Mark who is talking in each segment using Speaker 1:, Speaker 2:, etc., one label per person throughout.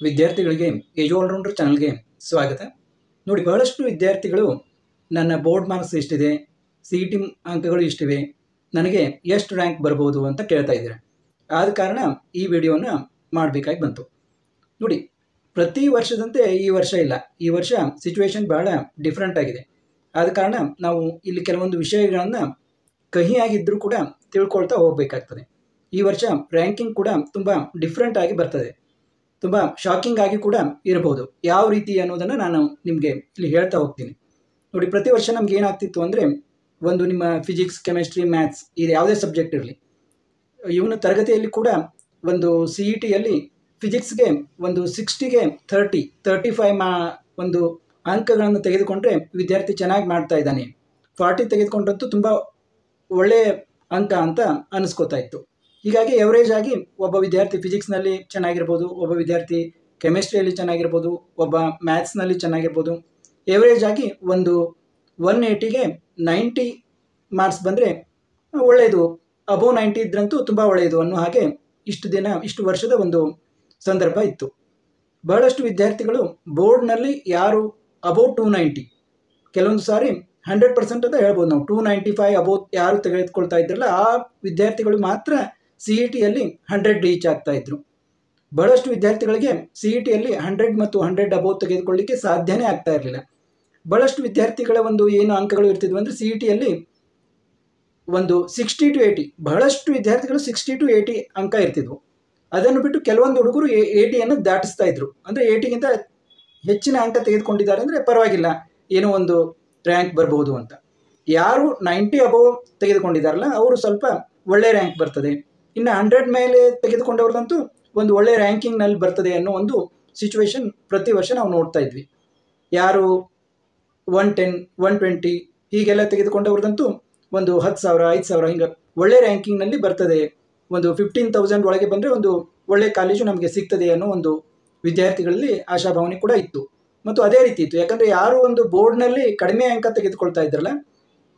Speaker 1: ವಿದ್ಯಾರ್ಥಿಗಳಿಗೆ ಎಜು ಆಲ್ರೌಂಡರ್ ಚಾನಲ್ಗೆ ಸ್ವಾಗತ. ನೋಡಿ, ಬಹಳಷ್ಟು ವಿದ್ಯಾರ್ಥಿಗಳು ನನ್ನ ಬೋರ್ಡ್ ಮಾರ್ಕ್ಸ್ ಎಷ್ಟಿದೆ, ಸಿ ಇ ಟಿ ಅಂಕಗಳು ಇಷ್ಟಿವೆ, ನನಗೆ ಎಷ್ಟು ರ್ಯಾಂಕ್ ಬರ್ಬೋದು ಅಂತ ಕೇಳ್ತಾ ಇದ್ದಾರೆ. ಆದ ಕಾರಣ ಈ ವಿಡಿಯೋನ ಮಾಡಬೇಕಾಗಿ ಬಂತು. ನೋಡಿ, ಪ್ರತಿ ವರ್ಷದಂತೆ ಈ ವರ್ಷ ಇಲ್ಲ. ಈ ವರ್ಷ ಸಿಚುವೇಶನ್ ಬಹಳ ಡಿಫ್ರೆಂಟ್ ಆಗಿದೆ. ಆದ ಕಾರಣ ನಾವು ಇಲ್ಲಿ ಕೆಲವೊಂದು ವಿಷಯಗಳನ್ನು ಕಹಿಯಾಗಿದ್ದರೂ ಕೂಡ ತಿಳ್ಕೊಳ್ತಾ ಹೋಗಬೇಕಾಗ್ತದೆ. ಈ ವರ್ಷ ರ್ಯಾಂಕಿಂಗ್ ಕೂಡ ತುಂಬ ಡಿಫ್ರೆಂಟ್ ಆಗಿ ಬರ್ತದೆ, ತುಂಬ ಶಾಕಿಂಗ್ ಆಗಿ ಕೂಡ ಇರಬಹುದು. ಯಾವ ರೀತಿ ಅನ್ನೋದನ್ನು ನಾನು ನಿಮಗೆ ಇಲ್ಲಿ ಹೇಳ್ತಾ ಹೋಗ್ತೀನಿ. ನೋಡಿ, ಪ್ರತಿ ವರ್ಷ ನಮ್ಗೆ ಏನಾಗ್ತಿತ್ತು ಅಂದರೆ, ಒಂದು ನಿಮ್ಮ ಫಿಸಿಕ್ಸ್, ಕೆಮಿಸ್ಟ್ರಿ, ಮ್ಯಾಥ್ಸ್ ಇದು ಯಾವುದೇ ಸಬ್ಜೆಕ್ಟ್ ಇರಲಿ, ಇವನ ತರಗತಿಯಲ್ಲಿ ಕೂಡ ಒಂದು ಸಿ ಇ ಟಿಯಲ್ಲಿ ಫಿಸಿಕ್ಸ್ಗೆ ಒಂದು 60ಗೆ 35 ಒಂದು ಅಂಕಗಳನ್ನು ತೆಗೆದುಕೊಂಡ್ರೆ ವಿದ್ಯಾರ್ಥಿ ಚೆನ್ನಾಗಿ ಮಾಡ್ತಾ ಇದ್ದಾನೆ, 40 ತೆಗೆದುಕೊಂಡ್ರಂತೂ ತುಂಬ ಒಳ್ಳೆಯ ಅಂಕ ಅಂತ ಅನಿಸ್ಕೋತಾ ಇತ್ತು. ಹೀಗಾಗಿ ಎವರೇಜ್ ಆಗಿ ಒಬ್ಬ ವಿದ್ಯಾರ್ಥಿ ಫಿಸಿಕ್ಸ್ನಲ್ಲಿ ಚೆನ್ನಾಗಿರ್ಬೋದು, ಒಬ್ಬ ವಿದ್ಯಾರ್ಥಿ ಕೆಮಿಸ್ಟ್ರಿಯಲ್ಲಿ ಚೆನ್ನಾಗಿರ್ಬೋದು, ಒಬ್ಬ ಮ್ಯಾಥ್ಸ್ನಲ್ಲಿ ಚೆನ್ನಾಗಿರ್ಬೋದು. ಎವರೇಜ್ ಆಗಿ ಒಂದು 180ಗೆ 90 ಮಾರ್ಕ್ಸ್ ಬಂದರೆ ಒಳ್ಳೆಯದು, ಅಬೋವ್ 90 ಇದ್ರಂತೂ ತುಂಬ ಒಳ್ಳೆಯದು ಅನ್ನೋ ಹಾಗೆ ಇಷ್ಟು ವರ್ಷದ ಒಂದು ಸಂದರ್ಭ ಇತ್ತು. ಬಹಳಷ್ಟು ವಿದ್ಯಾರ್ಥಿಗಳು ಬೋರ್ಡ್ನಲ್ಲಿ ಯಾರು ಅಬೋವ್ 290, ಕೆಲವೊಂದು ಸಾರಿ 100% ಅಂತ ಹೇಳ್ಬೋದು ನಾವು, 295 ಅಬೋವ್ ಯಾರು ತೆಗೆದುಕೊಳ್ತಾ ಇದ್ರಲ್ಲ ಆ ವಿದ್ಯಾರ್ಥಿಗಳು ಮಾತ್ರ ಸಿ ಇ ಟಿಯಲ್ಲಿ 100 ರೀಚ್ ಆಗ್ತಾ ಇದ್ರು. ಬಹಳಷ್ಟು ವಿದ್ಯಾರ್ಥಿಗಳಿಗೆ ಸಿ ಇ ಟಿಯಲ್ಲಿ 100 ಮತ್ತು 100 ಅಬೋವ್ ತೆಗೆದುಕೊಳ್ಳಿಕ್ಕೆ ಸಾಧ್ಯನೇ ಆಗ್ತಾ ಇರಲಿಲ್ಲ. ಬಹಳಷ್ಟು ವಿದ್ಯಾರ್ಥಿಗಳ ಒಂದು ಏನು ಅಂಕಗಳು ಇರ್ತಿದ್ವು ಅಂದರೆ, ಸಿ ಇ ಟಿಯಲ್ಲಿ ಒಂದು 60 to 80, ಬಹಳಷ್ಟು ವಿದ್ಯಾರ್ಥಿಗಳು 60 to 80 ಅಂಕ ಇರ್ತಿದ್ವು. ಅದನ್ನು ಬಿಟ್ಟು ಕೆಲವೊಂದು ಹುಡುಗರು 80ಯನ್ನು ದಾಟಿಸ್ತಾ ಇದ್ರು. ಅಂದರೆ 80ಗಿಂತ ಹೆಚ್ಚಿನ ಅಂಕ ತೆಗೆದುಕೊಂಡಿದ್ದಾರೆ ಅಂದರೆ ಪರವಾಗಿಲ್ಲ, ಏನೋ ಒಂದು ರ್ಯಾಂಕ್ ಬರ್ಬೋದು ಅಂತ. ಯಾರು 90 ಅಬೋವ್ ತೆಗೆದುಕೊಂಡಿದ್ದಾರಲ್ಲ ಅವರು ಸ್ವಲ್ಪ ಒಳ್ಳೆ ರ್ಯಾಂಕ್ ಬರ್ತದೆ, ಇನ್ನು 100 ಮೇಲೆ ತೆಗೆದುಕೊಂಡವ್ರದಂತೂ ಒಂದು ಒಳ್ಳೆ ರ್ಯಾಂಕಿಂಗ್ನಲ್ಲಿ ಬರ್ತದೆ ಅನ್ನೋ ಒಂದು ಸಿಚುವೇಶನ್ ಪ್ರತಿ ವರ್ಷ ನಾವು ನೋಡ್ತಾ ಇದ್ವಿ. ಯಾರು 110, 120 ಹೀಗೆಲ್ಲ ತೆಗೆದುಕೊಂಡವ್ರದಂತೂ ಒಂದು 10,000, 5,000 ಹಿಂಗೆ ಒಳ್ಳೆ ರ್ಯಾಂಕಿಂಗ್ನಲ್ಲಿ ಬರ್ತದೆ, ಒಂದು 15,000 ಒಳಗೆ ಬಂದರೆ ಒಂದು ಒಳ್ಳೆ ಕಾಲೇಜು ನಮಗೆ ಸಿಗ್ತದೆ ಅನ್ನೋ ಒಂದು ವಿದ್ಯಾರ್ಥಿಗಳಲ್ಲಿ ಆಶಾಭಾವನೆ ಕೂಡ ಇತ್ತು. ಮತ್ತು ಅದೇ ರೀತಿ ಇತ್ತು, ಯಾಕಂದರೆ ಯಾರು ಒಂದು ಬೋರ್ಡ್ನಲ್ಲಿ ಕಡಿಮೆ ಅಂಕ ತೆಗೆದುಕೊಳ್ತಾ ಇದ್ರಲ್ಲ,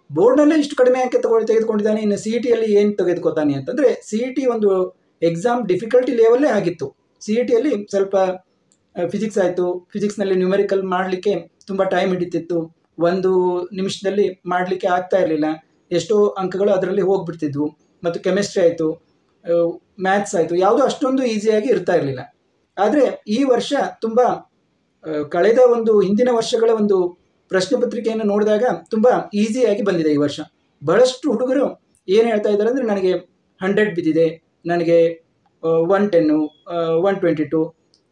Speaker 1: ಬೋರ್ಡ್ನಲ್ಲೇ ಇಷ್ಟು ಕಡಿಮೆ ಅಂಕ ತೆಗೆದುಕೊಂಡಿದ್ದಾನೆ, ಇನ್ನು ಸಿ ಇ ಟಿಯಲ್ಲಿ ಏನು ತೆಗೆದುಕೊತಾನೆ ಅಂತಂದರೆ, ಸಿ ಇ ಟಿ ಒಂದು ಎಕ್ಸಾಮ್ ಡಿಫಿಕಲ್ಟಿ ಲೆವೆಲ್ಲೇ ಆಗಿತ್ತು. ಸಿ ಇ ಟಿಯಲ್ಲಿ ಸ್ವಲ್ಪ ಫಿಸಿಕ್ಸ್ ಆಯಿತು, ಫಿಸಿಕ್ಸ್ನಲ್ಲಿ ನ್ಯೂಮೆರಿಕಲ್ ಮಾಡಲಿಕ್ಕೆ ತುಂಬ ಟೈಮ್ ಹಿಡಿತಿತ್ತು, 1 ನಿಮಿಷದಲ್ಲಿ ಮಾಡಲಿಕ್ಕೆ ಆಗ್ತಾ ಇರಲಿಲ್ಲ, ಎಷ್ಟೋ ಅಂಕಗಳು ಅದರಲ್ಲಿ ಹೋಗ್ಬಿಡ್ತಿದ್ವು. ಮತ್ತು ಕೆಮಿಸ್ಟ್ರಿ ಆಯಿತು, ಮ್ಯಾಥ್ಸ್ ಆಯಿತು, ಯಾವುದೂ ಅಷ್ಟೊಂದು ಈಸಿಯಾಗಿ ಇರ್ತಾ ಇರಲಿಲ್ಲ. ಆದರೆ ಈ ವರ್ಷ ತುಂಬ ಕಳೆದ ಒಂದು ಹಿಂದಿನ ವರ್ಷಗಳ ಒಂದು ಪ್ರಶ್ನೆ ಪತ್ರಿಕೆಯನ್ನು ನೋಡಿದಾಗ ತುಂಬ ಈಸಿಯಾಗಿ ಬಂದಿದೆ ಈ ವರ್ಷ. ಬಹಳಷ್ಟು ಹುಡುಗರು ಏನು ಹೇಳ್ತಾ ಇದ್ದಾರೆ ಅಂದರೆ, ನನಗೆ 100 ಬಿದ್ದಿದೆ, ನನಗೆ 110, 122.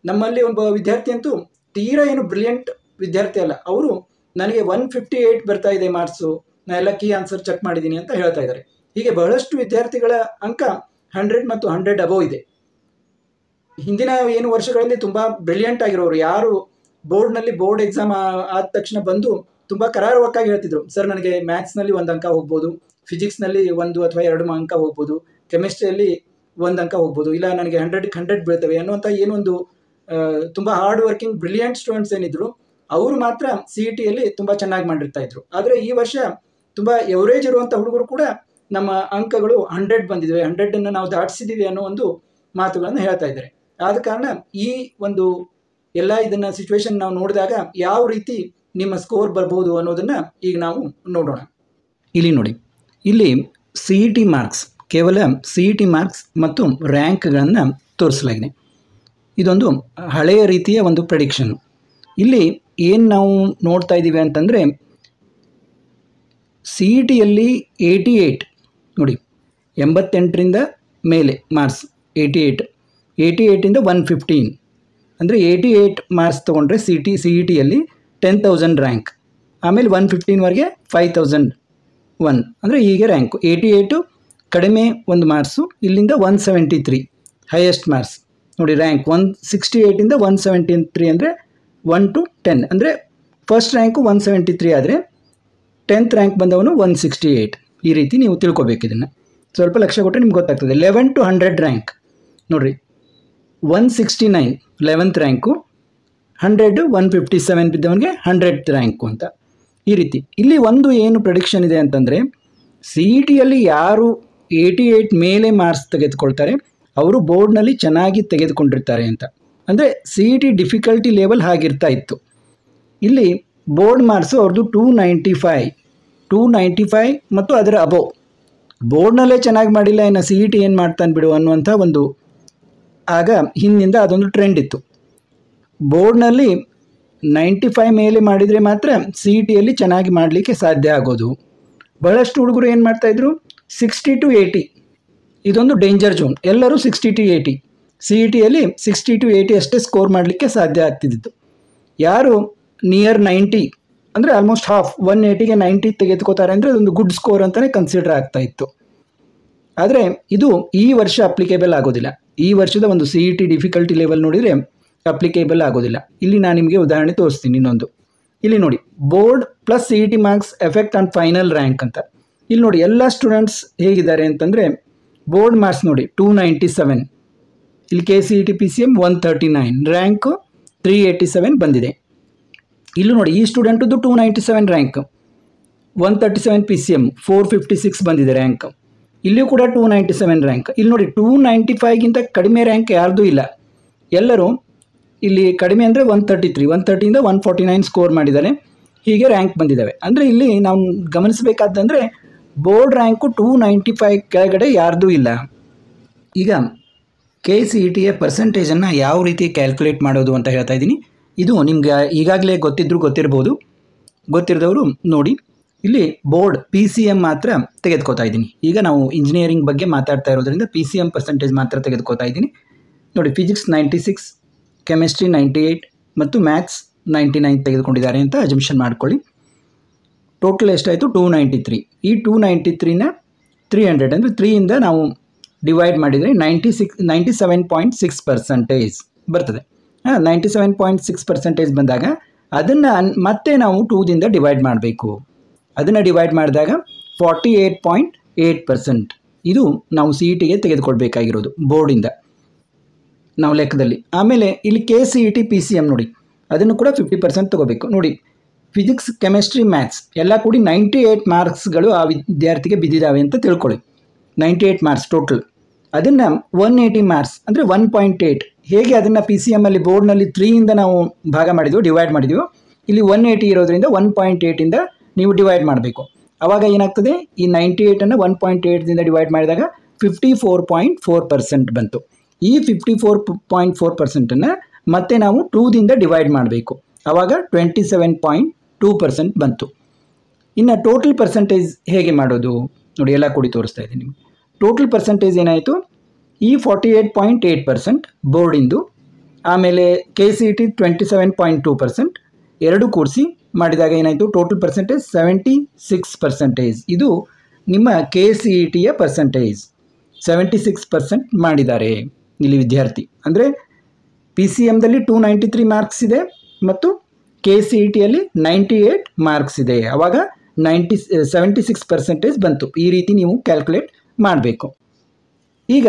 Speaker 1: ನಮ್ಮಲ್ಲಿ ಒಬ್ಬ ವಿದ್ಯಾರ್ಥಿ ಅಂತೂ ತೀರಾ ಏನು ಬ್ರಿಲಿಯಂಟ್ ವಿದ್ಯಾರ್ಥಿ ಅಲ್ಲ, ಅವರು ನನಗೆ 158 ಬರ್ತಾ ಇದೆ ಮಾರ್ಕ್ಸು, ನಾನು ಎಲ್ಲ ಕೀ ಆನ್ಸರ್ ಚೆಕ್ ಮಾಡಿದ್ದೀನಿ ಅಂತ ಹೇಳ್ತಾ ಇದ್ದಾರೆ. ಹೀಗೆ ಬಹಳಷ್ಟು ವಿದ್ಯಾರ್ಥಿಗಳ ಅಂಕ 100 ಮತ್ತು 100 ಅಬೋವ್ ಇದೆ. ಹಿಂದಿನ ಏನು ವರ್ಷಗಳಲ್ಲಿ ತುಂಬ ಬ್ರಿಲಿಯಂಟ್ ಆಗಿರೋರು ಯಾರು ಬೋರ್ಡ್ನಲ್ಲಿ ಬೋರ್ಡ್ ಎಕ್ಸಾಮ್ ಆದ ತಕ್ಷಣ ಬಂದು ತುಂಬ ಕರಾರುವಕ್ಕಾಗಿ ಹೇಳ್ತಿದ್ರು, ಸರ್ ನನಗೆ ಮ್ಯಾಥ್ಸ್ನಲ್ಲಿ 1 ಅಂಕ ಹೋಗ್ಬೋದು, ಫಿಸಿಕ್ಸ್ನಲ್ಲಿ 1 ಅಥವಾ 2 ಅಂಕ ಹೋಗ್ಬೋದು, ಕೆಮಿಸ್ಟ್ರಿಯಲ್ಲಿ 1 ಅಂಕ ಹೋಗ್ಬೋದು, ಇಲ್ಲ ನನಗೆ 100ಕ್ಕೆ 100 ಬೀಳ್ತವೆ ಅನ್ನುವಂಥ ಏನೊಂದು ತುಂಬ ಹಾರ್ಡ್ ವರ್ಕಿಂಗ್ ಬ್ರಿಲಿಯಂಟ್ ಸ್ಟೂಡೆಂಟ್ಸ್ ಏನಿದ್ರು ಅವರು ಮಾತ್ರ ಸಿ ಇ ಟಿಯಲ್ಲಿ ತುಂಬ ಚೆನ್ನಾಗಿ ಮಾಡಿರ್ತಾ ಇದ್ರು. ಆದರೆ ಈ ವರ್ಷ ತುಂಬ ಎವರೇಜ್ ಇರುವಂಥ ಹುಡುಗರು ಕೂಡ ನಮ್ಮ ಅಂಕಗಳು 100 ಬಂದಿದ್ದೇವೆ, 100ಅನ್ನು ನಾವು ದಾಟಿಸಿದ್ದೀವಿ ಅನ್ನೋ ಒಂದು ಮಾತುಗಳನ್ನು ಹೇಳ್ತಾ ಇದ್ದಾರೆ. ಆದ ಕಾರಣ ಈ ಒಂದು ಎಲ್ಲ ಇದನ್ನು ಸಿಚುವೇಶನ್ ನಾವು ನೋಡಿದಾಗ ಯಾವ ರೀತಿ ನಿಮ್ಮ ಸ್ಕೋರ್ ಬರ್ಬೋದು ಅನ್ನೋದನ್ನು ಈಗ ನಾವು ನೋಡೋಣ. ಇಲ್ಲಿ ನೋಡಿ, ಇಲ್ಲಿ ಸಿ ಇ ಟಿ ಮಾರ್ಕ್ಸ್, ಕೇವಲ ಸಿ ಇ ಟಿ ಮಾರ್ಕ್ಸ್ ಮತ್ತು ರ್ಯಾಂಕ್ಗಳನ್ನು ತೋರಿಸಲಾಗಿದೆ. ಇದೊಂದು ಹಳೆಯ ರೀತಿಯ ಒಂದು ಪ್ರೆಡಿಕ್ಷನ್. ಇಲ್ಲಿ ಏನು ನಾವು ನೋಡ್ತಾ ಇದ್ದೀವಿ ಅಂತಂದರೆ, ಸಿ ಇ ಟಿಯಲ್ಲಿ 88 ನೋಡಿ, 88ರಿಂದ ಮೇಲೆ ಮಾರ್ಕ್ಸ್ 88ಇಂದ 115 ಅಂದರೆ 88 ಮಾರ್ಕ್ಸ್ ತೊಗೊಂಡ್ರೆ ಸಿ ಇ ಟಿಯಲ್ಲಿ 10,000 ರ್ಯಾಂಕ್, ಆಮೇಲೆ 115ವರೆಗೆ 5,001 ಅಂದರೆ ಹೀಗೆ ರ್ಯಾಂಕು. 88 ಕಡಿಮೆ ಒಂದು ಮಾರ್ಕ್ಸು, ಇಲ್ಲಿಂದ 173 ಹೈಯೆಸ್ಟ್ ಮಾರ್ಕ್ಸ್ ನೋಡಿ ರ್ಯಾಂಕ್. 168ಇಂದ 173 ಅಂದರೆ 1 to 10 ಅಂದರೆ ಫಸ್ಟ್ ರ್ಯಾಂಕು 173 ಆದರೆ 10th ರ್ಯಾಂಕ್ ಬಂದವನು 168. ಈ ರೀತಿ ನೀವು ತಿಳ್ಕೊಬೇಕು, ಇದನ್ನು ಸ್ವಲ್ಪ ಲಕ್ಷ್ಯ ಕೊಟ್ಟರೆ ನಿಮ್ಗೆ ಗೊತ್ತಾಗ್ತದೆ. 11 to 100 ರ್ಯಾಂಕ್ ನೋಡಿರಿ, 169 11th ರ್ಯಾಂಕು, 100 157 ಬಿದ್ದವನಿಗೆ 100th ರ್ಯಾಂಕು ಅಂತ. ಈ ರೀತಿ ಇಲ್ಲಿ ಒಂದು ಏನು ಪ್ರೆಡಿಕ್ಷನ್ ಇದೆ ಅಂತಂದರೆ, ಸಿ ಇ ಟಿಯಲ್ಲಿ ಯಾರು 88 ಮೇಲೆ ಮಾರ್ಕ್ಸ್ ತೆಗೆದುಕೊಳ್ತಾರೆ ಅವರು ಬೋರ್ಡ್ನಲ್ಲಿ ಚೆನ್ನಾಗಿ ತೆಗೆದುಕೊಂಡಿರ್ತಾರೆ ಅಂತ. ಅಂದರೆ C E T difficulty level ಹಾಗಿರ್ತಾ ಇತ್ತು. ಇಲ್ಲಿ ಬೋರ್ಡ್ ಮಾರ್ಕ್ಸು ಅವ್ರದ್ದು 295 ಮತ್ತು ಅದರ ಅಬೋವ್. ಬೋರ್ಡ್ನಲ್ಲೇ ಚೆನ್ನಾಗಿ ಮಾಡಿಲ್ಲ, ಇನ್ನು ಸಿ ಇ ಟಿ ಏನು ಮಾಡ್ತಾನೆ ಬಿಡು ಅನ್ನುವಂಥ ಒಂದು ಆಗ ಹಿಂದಿಂದ ಅದೊಂದು ಟ್ರೆಂಡ್ ಇತ್ತು. ಬೋರ್ಡ್ನಲ್ಲಿ 95 ಮೇಲೆ ಮಾಡಿದರೆ ಮಾತ್ರ ಸಿ ಇ ಟಿಯಲ್ಲಿ ಚೆನ್ನಾಗಿ ಮಾಡಲಿಕ್ಕೆ ಸಾಧ್ಯ ಆಗೋದು. ಬಹಳಷ್ಟು ಹುಡುಗರು ಏನು ಮಾಡ್ತಾಯಿದ್ರು, 60 to 80 ಇದೊಂದು ಡೇಂಜರ್ ಝೋನ್. ಎಲ್ಲರೂ 60 to 80 ಸಿ ಇ ಟಿಯಲ್ಲಿ 60 to 80 ಅಷ್ಟೇ ಸ್ಕೋರ್ ಮಾಡಲಿಕ್ಕೆ ಸಾಧ್ಯ ಆಗ್ತಿದ್ದಿತ್ತು. ಯಾರು ನಿಯರ್ 90 ಅಂದರೆ ಆಲ್ಮೋಸ್ಟ್ ಹಾಫ್ 180ಗೆ 90 ತೆಗೆದುಕೋತಾರೆ ಅಂದರೆ ಅದೊಂದು ಗುಡ್ ಸ್ಕೋರ್ ಅಂತಲೇ ಕನ್ಸಿಡರ್ ಆಗ್ತಾ ಇತ್ತು. ಆದರೆ ಇದು ಈ ವರ್ಷ ಅಪ್ಲಿಕೇಬಲ್ ಆಗೋದಿಲ್ಲ. ಈ ವರ್ಷದ ಒಂದು C E T difficulty level ನೋಡಿದರೆ ಅಪ್ಲಿಕೇಬಲ್ ಆಗೋದಿಲ್ಲ. ಇಲ್ಲಿ ನಾನು ನಿಮಗೆ ಉದಾಹರಣೆ ತೋರಿಸ್ತೀನಿ ಇನ್ನೊಂದು. ಇಲ್ಲಿ ನೋಡಿ, board plus C E T marks effect on final rank ಅಂತ. ಇಲ್ಲಿ ನೋಡಿ ಎಲ್ಲ ಸ್ಟೂಡೆಂಟ್ಸ್ ಹೇಗಿದ್ದಾರೆ ಅಂತಂದರೆ, ಬೋರ್ಡ್ ಮಾರ್ಕ್ಸ್ ನೋಡಿ 297, ಇಲ್ಲಿ K C E T P C M 139, rank 387 ಬಂದಿದೆ. ಇಲ್ಲೂ ನೋಡಿ ಈ ಸ್ಟೂಡೆಂಟದ್ದು 297 ರ್ಯಾಂಕ್, 137 ಪಿ ಸಿ ಎಮ್ 456 ಬಂದಿದೆ ರ್ಯಾಂಕ್. ಇಲ್ಲಿಯೂ ಕೂಡ 297 ರ್ಯಾಂಕ್. ಇಲ್ಲಿ ನೋಡಿ 295ಗಿಂತ ಕಡಿಮೆ ರ್ಯಾಂಕ್ ಯಾರ್ದೂ ಇಲ್ಲ. ಎಲ್ಲರೂ ಇಲ್ಲಿ ಕಡಿಮೆ ಅಂದರೆ 130ಇಂದ 149 ಸ್ಕೋರ್ ಮಾಡಿದ್ದಾರೆ. ಹೀಗೆ ರ್ಯಾಂಕ್ ಬಂದಿದ್ದಾವೆ. ಅಂದರೆ ಇಲ್ಲಿ ನಾವು ಗಮನಿಸಬೇಕಾದಂದರೆ ಬೋರ್ಡ್ ರ್ಯಾಂಕು 295 ಕೆಳಗಡೆ ಯಾರ್ದೂ ಇಲ್ಲ. ಈಗ ಕೆ ಸಿ ಇ ಟಿಯ ಪರ್ಸೆಂಟೇಜನ್ನು ಯಾವ ರೀತಿ ಕ್ಯಾಲ್ಕುಲೇಟ್ ಮಾಡೋದು ಅಂತ ಹೇಳ್ತಾ ಇದ್ದೀನಿ. ಇದು ನಿಮಗೆ ಈಗಾಗಲೇ ಗೊತ್ತಿರ್ಬೋದು. ಗೊತ್ತಿರದವರು ನೋಡಿ, ಇಲ್ಲಿ ಬೋರ್ಡ್ ಪಿ ಸಿ ಎಮ್ ಮಾತ್ರ ತೆಗೆದುಕೋತಾ ಇದ್ದೀನಿ. ಈಗ ನಾವು ಇಂಜಿನಿಯರಿಂಗ್ ಬಗ್ಗೆ ಮಾತಾಡ್ತಾ ಇರೋದ್ರಿಂದ ಪಿ ಸಿ ಎಮ್ ಪರ್ಸೆಂಟೇಜ್ ಮಾತ್ರ ತೆಗೆದುಕೋತಾ ಇದ್ದೀನಿ. ನೋಡಿ, ಫಿಸಿಕ್ಸ್ 96, ಕೆಮಿಸ್ಟ್ರಿ 98 ಮತ್ತು ಮ್ಯಾಥ್ಸ್ 99 ತೆಗೆದುಕೊಂಡಿದ್ದಾರೆ ಅಂತ ಅಜಂಪ್ಷನ್ ಮಾಡ್ಕೊಳ್ಳಿ. ಟೋಟಲ್ ಎಷ್ಟಾಯಿತು? 293. ಈ 293ನ 300 ಅಂದರೆ 3ಇಂದ ನಾವು ಡಿವೈಡ್ ಮಾಡಿದರೆ 97.6% ಬರ್ತದೆ. 97.6% ಬಂದಾಗ ಅದನ್ನು ಮತ್ತೆ ನಾವು 2ದಿಂದ ಡಿವೈಡ್ ಮಾಡಬೇಕು. ಅದನ್ನು ಡಿವೈಡ್ ಮಾಡಿದಾಗ 48.8% ಇದು ನಾವು ಸಿ ಇ ಟಿಗೆ ತೆಗೆದುಕೊಳ್ಬೇಕಾಗಿರೋದು ಬೋರ್ಡಿಂದ ನಾವು ಲೆಕ್ಕದಲ್ಲಿ. ಆಮೇಲೆ ಇಲ್ಲಿ K C E T P C M ನೋಡಿ, ಅದನ್ನು ಕೂಡ 50% ತೊಗೋಬೇಕು. ನೋಡಿ, ಫಿಸಿಕ್ಸ್, ಕೆಮಿಸ್ಟ್ರಿ, ಮ್ಯಾಥ್ಸ್ ಎಲ್ಲ ಕೂಡಿ 98 ಮಾರ್ಕ್ಸ್ಗಳು ಆ ವಿದ್ಯಾರ್ಥಿಗೆ ಬಿದ್ದಿದ್ದಾವೆ ಅಂತ ತಿಳ್ಕೊಳ್ಳಿ. 98 ಮಾರ್ಕ್ಸ್ ಟೋಟಲ್. ಅದನ್ನು 180 ಮಾರ್ಕ್ಸ್ ಅಂದರೆ 1.8 ಹೇಗೆ ಅದನ್ನು ಪಿ ಸಿ ಎಮ್ಮಲ್ಲಿ ಬೋರ್ಡ್ನಲ್ಲಿ 3ಇಂದ ನಾವು ಭಾಗ ಮಾಡಿದ್ವಿ, ಡಿವೈಡ್ ಮಾಡಿದ್ವಿ. ಇಲ್ಲಿ 180 ಇರೋದ್ರಿಂದ 1.8ಇಂದ ನೀವು ಡಿವೈಡ್ ಮಾಡಬೇಕು. ಆವಾಗ ಏನಾಗ್ತದೆ, ಈ 98ಅನ್ನು 1.8ದಿಂದ ಡಿವೈಡ್ ಮಾಡಿದಾಗ 54.4% ಬಂತು. ಈ 54.4%ನ್ನು ಮತ್ತೆ ನಾವು 2ದಿಂದ ಡಿವೈಡ್ ಮಾಡಬೇಕು. ಆವಾಗ 27.2% ಬಂತು. ಇನ್ನು ಟೋಟಲ್ ಪರ್ಸೆಂಟೇಜ್ ಹೇಗೆ ಮಾಡೋದು ನೋಡಿ, ಎಲ್ಲ ಕೂಡಿ ತೋರಿಸ್ತಾ ಇದ್ದೀನಿ ನಿಮಗೆ. ಟೋಟಲ್ ಪರ್ಸೆಂಟೇಜ್ ಏನಾಯಿತು, ಈ 48.8% ಬೋರ್ಡಿಂದು, ಆಮೇಲೆ ಕೆ ಸಿ ಇ ಟಿ 27.2%, ಎರಡು ಕೂಡಿಸಿ ಮಾಡಿದಾಗ ಏನಾಯಿತು, ಟೋಟಲ್ ಪರ್ಸೆಂಟೇಜ್ 76%. ಇದು ನಿಮ್ಮ ಕೆ ಸಿ ಇ ಟಿಯ ಪರ್ಸೆಂಟೇಜ್. 76% ಮಾಡಿದ್ದಾರೆ ಇಲ್ಲಿ ವಿದ್ಯಾರ್ಥಿ. ಅಂದರೆ ಪಿ ಸಿ ಎಮ್ದಲ್ಲಿ 293 ಮಾರ್ಕ್ಸ್ ಇದೆ ಮತ್ತು ಕೆ ಸಿ ಇ ಟಿಯಲ್ಲಿ 98 ಮಾರ್ಕ್ಸ್ ಇದೆ. ಆವಾಗ 76% ಬಂತು. ಈ ರೀತಿ ನೀವು ಕ್ಯಾಲ್ಕುಲೇಟ್ ಮಾಡಬೇಕು. ಈಗ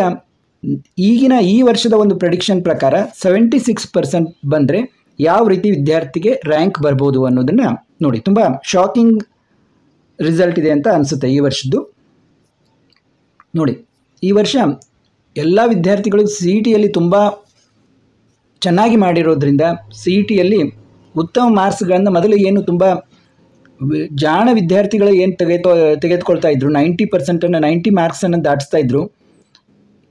Speaker 1: ಈಗಿನ ಈ ವರ್ಷದ ಒಂದು ಪ್ರೆಡಿಕ್ಷನ್ ಪ್ರಕಾರ 76% ಬಂದರೆ ಯಾವ ರೀತಿ ವಿದ್ಯಾರ್ಥಿಗೆ ರ್ಯಾಂಕ್ ಬರ್ಬೋದು ಅನ್ನೋದನ್ನು ನೋಡಿ. ತುಂಬ ಶಾಕಿಂಗ್ ರಿಸಲ್ಟ್ ಇದೆ ಅಂತ ಅನಿಸುತ್ತೆ ಈ ವರ್ಷದ್ದು. ನೋಡಿ, ಈ ವರ್ಷ ಎಲ್ಲ ವಿದ್ಯಾರ್ಥಿಗಳು ಸಿ ಇ ಟಿಯಲ್ಲಿ ತುಂಬ ಚೆನ್ನಾಗಿ ಮಾಡಿರೋದ್ರಿಂದ ಸಿ ಇ ಟಿಯಲ್ಲಿ ಉತ್ತಮ ಮಾರ್ಕ್ಸ್ಗಳನ್ನು ಮೊದಲು ಏನು ತುಂಬ ಜಾಣ ವಿದ್ಯಾರ್ಥಿಗಳು ಏನು ತೆಗೆದುಕೊಳ್ತಾ ಇದ್ರು, 90%, 90 ಮಾರ್ಕ್ಸನ್ನು ದಾಟಿಸ್ತಾ ಇದ್ರು.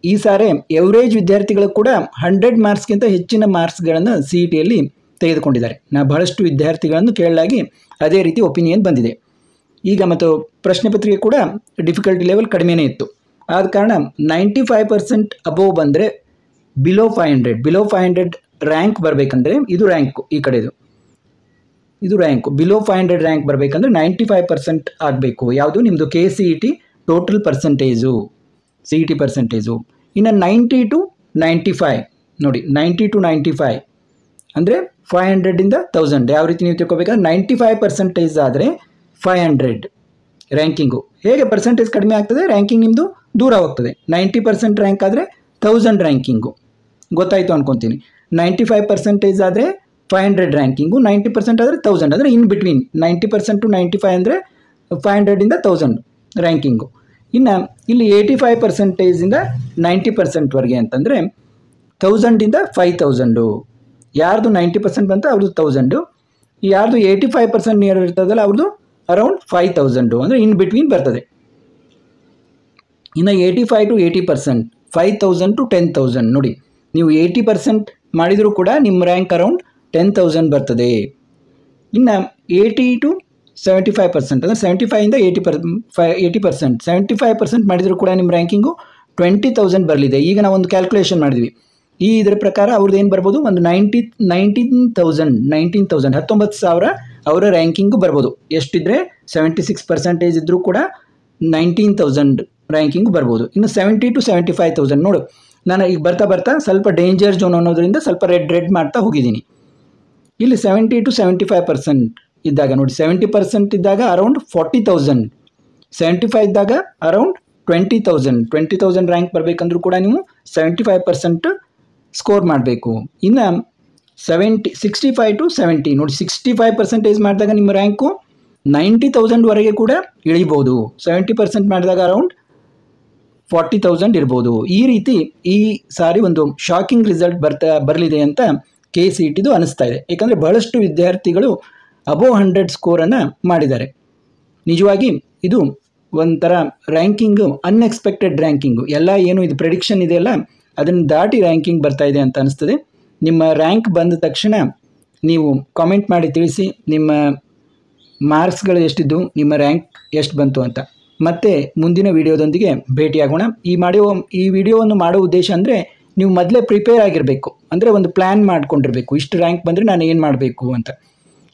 Speaker 1: ಈ ಸಾರಿ ಎವರೇಜ್ ವಿದ್ಯಾರ್ಥಿಗಳು ಕೂಡ 100 ಮಾರ್ಕ್ಸ್ಗಿಂತ ಹೆಚ್ಚಿನ ಮಾರ್ಕ್ಸ್ಗಳನ್ನು ಸಿ ಇ ಟಿಯಲ್ಲಿ ತೆಗೆದುಕೊಂಡಿದ್ದಾರೆ. ಬಹಳಷ್ಟು ವಿದ್ಯಾರ್ಥಿಗಳನ್ನು ಕೇಳಲಾಗಿ ಅದೇ ರೀತಿ ಒಪಿನಿಯನ್ ಬಂದಿದೆ. ಈಗ ಮತ್ತು ಪ್ರಶ್ನೆ ಪತ್ರಿಕೆ ಕೂಡ ಡಿಫಿಕಲ್ಟಿ ಲೆವೆಲ್ ಕಡಿಮೆನೇ ಇತ್ತು. ಆದ ಕಾರಣ 95% ಅಬೋವ್ ಬಂದರೆ ಬಿಲೋ 500 ರ್ಯಾಂಕ್ ಬರಬೇಕಂದ್ರೆ ಇದು ರ್ಯಾಂಕು, ಈ ಕಡೆದು ಇದು ರ್ಯಾಂಕು. ಬಿಲೋ 500 ರ್ಯಾಂಕ್ ಬರಬೇಕಂದ್ರೆ 95% ಆಗಬೇಕು. ಯಾವುದು ನಿಮ್ಮದು K C E T total percentage, C E T percentage. ಇನ್ನು 90 to 95 ನೋಡಿ, 90 to 95 ಅಂದರೆ 500ಇಂದ 1000 ಯಾವ ರೀತಿ ನೀವು ತಿಳ್ಕೊಬೇಕಾದ್ರೆ 95% ಆದರೆ 500 ರ್ಯಾಂಕಿಂಗು. ಹೇಗೆ ಪರ್ಸೆಂಟೇಜ್ ಕಡಿಮೆ ಆಗ್ತದೆ, ರ್ಯಾಂಕಿಂಗ್ ನಿಮ್ಮದು ದೂರ ಹೋಗ್ತದೆ. 90% ರ್ಯಾಂಕ್ ಆದರೆ 1000 ರ್ಯಾಂಕಿಂಗು. ಗೊತ್ತಾಯಿತು ಅನ್ಕೊತೀನಿ. 95% ಆದರೆ 500 ರ್ಯಾಂಕಿಂಗು, 90% ಆದರೆ 1000 ಅಂದರೆ ಇನ್ ಬಿಟ್ವೀನ್ 90% to 95 ಅಂದರೆ 500ಇಂದ 1000 ರ್ಯಾಂಕಿಂಗು. ಇನ್ನು ಇಲ್ಲಿ 85%ಇಂದ 90%ವರೆಗೆ ಅಂತಂದರೆ 1000ಇಂದ 5000. ಯಾರ್ದು 90% ಬಂತ ಅವ್ರದ್ದು 1000, ಯಾರ್ದು 85% ನಿಯರ್ ಇರ್ತದಲ್ಲ ಅವ್ರದ್ದು ಅರೌಂಡ್ 5000, ಅಂದರೆ ಇನ್ ಬಿಟ್ವೀನ್ ಬರ್ತದೆ. ಇನ್ನು 85 to 80%, 5000 to 10,000. ನೋಡಿ, ನೀವು 80% ಮಾಡಿದರೂ ಕೂಡ ನಿಮ್ಮ ರ್ಯಾಂಕ್ ಅರೌಂಡ್ 10,000 ಬರ್ತದೆ. ಇನ್ನು 80 to 75%, ಅಂದರೆ 75ಇಂದ 80%, 75% ಮಾಡಿದರೂ ಕೂಡ ನಿಮ್ಮ ರ್ಯಾಂಕಿಂಗು 20,000 ಬರಲಿದೆ. ಈಗ ನಾವು ಒಂದು ಕ್ಯಾಲ್ಕುಲೇಷನ್ ಮಾಡಿದ್ವಿ, ಈ ಇದರ ಪ್ರಕಾರ ಅವ್ರದ್ದು ಏನು ಬರ್ಬೋದು, ಒಂದು 19,000 ಅವರ ರ್ಯಾಂಕಿಂಗು ಬರ್ಬೋದು. ಎಷ್ಟಿದ್ರೆ 76% ಇದ್ದರೂ ಕೂಡ 19,000 ರ್ಯಾಂಕಿಂಗ್ ಬರ್ಬೋದು. ಇನ್ನು 70 to 75,000. ನೋಡು, ನಾನು ಈಗ ಬರ್ತಾ ಸ್ವಲ್ಪ ಡೇಂಜರ್ ಝೋನ್ ಅನ್ನೋದ್ರಿಂದ ಸ್ವಲ್ಪ ರೆಡ್ ಮಾಡ್ತಾ ಹೋಗಿದ್ದೀನಿ. ಇಲ್ಲಿ 70 to 75% ಇದ್ದಾಗ ನೋಡಿ, 70% ಇದ್ದಾಗ ಅರೌಂಡ್ 40,000, 75 ಇದ್ದಾಗ ಅರೌಂಡ್ 20,000 ರ್ಯಾಂಕ್ ಬರಬೇಕಂದ್ರೂ ಕೂಡ ನೀವು 75% ಸ್ಕೋರ್ ಮಾಡಬೇಕು. ಇನ್ನು 65 to 70 ನೋಡಿ, 65% ಮಾಡಿದಾಗ ನಿಮ್ಮ ರ್ಯಾಂಕು 90,000ವರೆಗೆ ಕೂಡ ಇಳಿಬೋದು. 70% ಮಾಡಿದಾಗ ಅರೌಂಡ್ 40,000 ಇರ್ಬೋದು. ಈ ರೀತಿ ಈ ಸಾರಿ ಒಂದು ಶಾಕಿಂಗ್ ರಿಸಲ್ಟ್ ಬರಲಿದೆ ಅಂತ KCETದು ಅನಿಸ್ತಾ ಇದೆ. ಏಕೆಂದರೆ ಬಹಳಷ್ಟು ವಿದ್ಯಾರ್ಥಿಗಳು ಅಬೋವ್ 100 ಸ್ಕೋರನ್ನು ಮಾಡಿದ್ದಾರೆ. ನಿಜವಾಗಿ ಇದು ಒಂಥರ ರ್ಯಾಂಕಿಂಗು, ಅನ್ಎಕ್ಸ್ಪೆಕ್ಟೆಡ್ ರ್ಯಾಂಕಿಂಗು. ಎಲ್ಲ ಏನು ಇದು ಪ್ರೆಡಿಕ್ಷನ್ ಇದೆಯಲ್ಲ, ಅದನ್ನು ದಾಟಿ ರ್ಯಾಂಕಿಂಗ್ ಬರ್ತಾ ಇದೆ ಅಂತ ಅನಿಸ್ತದೆ. ನಿಮ್ಮ ರ್ಯಾಂಕ್ ಬಂದ ತಕ್ಷಣ ನೀವು ಕಾಮೆಂಟ್ ಮಾಡಿ ತಿಳಿಸಿ ನಿಮ್ಮ ಮಾರ್ಕ್ಸ್ಗಳು ಎಷ್ಟಿದ್ದು, ನಿಮ್ಮ ರ್ಯಾಂಕ್ ಎಷ್ಟು ಬಂತು ಅಂತ. ಮತ್ತೆ ಮುಂದಿನ ವಿಡಿಯೋದೊಂದಿಗೆ ಭೇಟಿಯಾಗೋಣ. ಈ ವಿಡಿಯೋವನ್ನು ಮಾಡೋ ಉದ್ದೇಶ ಅಂದರೆ ನೀವು ಮೊದಲೇ ಪ್ರಿಪೇರ್ ಆಗಿರಬೇಕು, ಅಂದರೆ ಒಂದು ಪ್ಲ್ಯಾನ್ ಮಾಡ್ಕೊಂಡಿರಬೇಕು, ಇಷ್ಟು ರ್ಯಾಂಕ್ ಬಂದರೆ ನಾನು ಏನು ಮಾಡಬೇಕು ಅಂತ.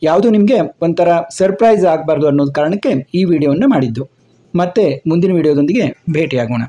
Speaker 1: ಯಾವುದು ನಿಮಗೆ ಒಂಥರ ಸರ್ಪ್ರೈಸ್ ಆಗಬಾರ್ದು ಅನ್ನೋದು ಕಾರಣಕ್ಕೆ ಈ ವಿಡಿಯೋವನ್ನು ಮಾಡಿದ್ದು. ಮತ್ತೆ ಮುಂದಿನ ವಿಡಿಯೋದೊಂದಿಗೆ ಭೇಟಿಯಾಗೋಣ.